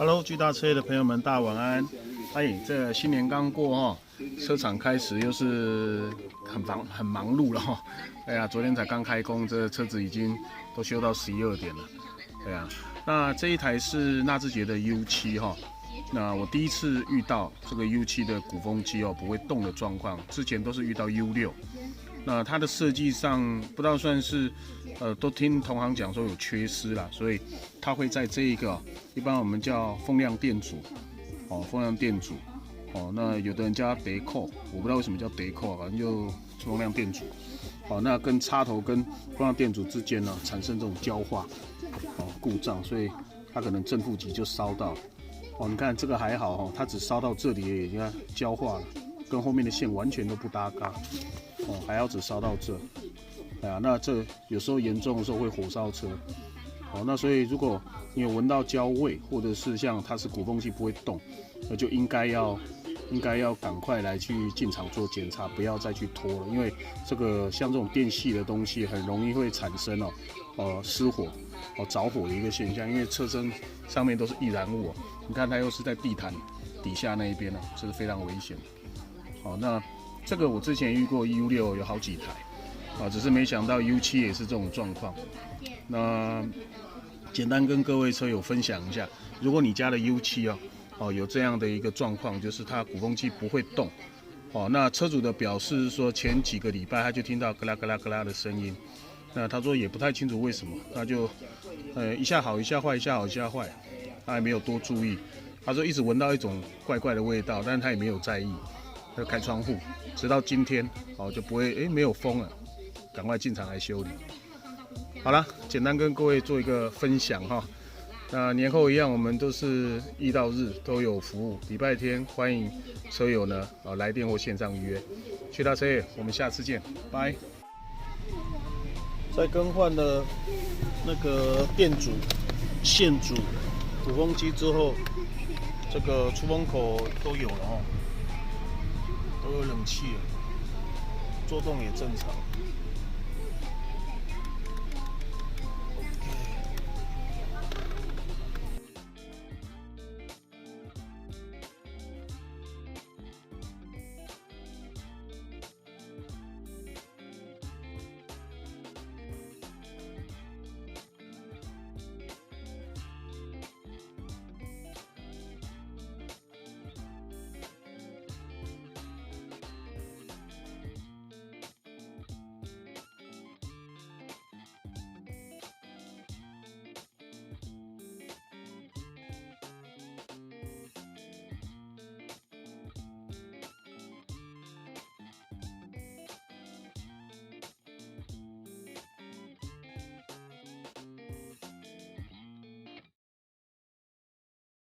Hello， 巨大车业的朋友们，大家晚安。这新年刚过哈，车厂开始又是很忙碌了哈。昨天才刚开工，这车子已经都修到11、2点了。那这一台是纳智捷的 U7 哈。那我第一次遇到这个 U7 的鼓风机不会动的状况，之前都是遇到 U6。那它的设计上不知道算是都听同行讲说有缺失啦，所以它会在这一个一般我们叫风量电阻风量电阻那有的人叫它德扣，我不知道为什么叫德扣，反正就风量电阻那跟插头跟风量电阻之间呢产生这种交化故障，所以它可能正负极就烧到你看这个还好它只烧到这里，你看交化了，跟后面的线完全都不搭嘎还要只烧到这，那这有时候严重的时候会火烧车，那所以如果你有闻到焦味，或者是像它是鼓风机不会动，那就应该要赶快来去进厂做检查，不要再去拖了，因为这个像这种电系的东西很容易会产生失火着火的一个现象，因为车身上面都是易燃物你看它又是在地毯底下那一边这是非常危险的。那这个我之前遇过 U6 有好几台只是没想到 U7 也是这种状况。那简单跟各位车友分享一下，如果你家的 U7 有这样的一个状况，就是它鼓风机不会动那车主的表示是说前几个礼拜他就听到咯啦咯啦咯啦的声音，那他说也不太清楚为什么，他就一下好一下坏，一下好一下坏，他也没有多注意，他说一直闻到一种怪怪的味道，但是他也没有在意，他就开窗户，直到今天就不会没有风了，赶快进厂来修理。好了，简单跟各位做一个分享那年后一样，我们都是1到日都有服务，礼拜天欢迎车友呢来电或线上预约。巨大车业，我们下次见，拜。在更换了那个电阻、线阻、鼓风机之后，这个出风口都有了都有冷气了，作动也正常。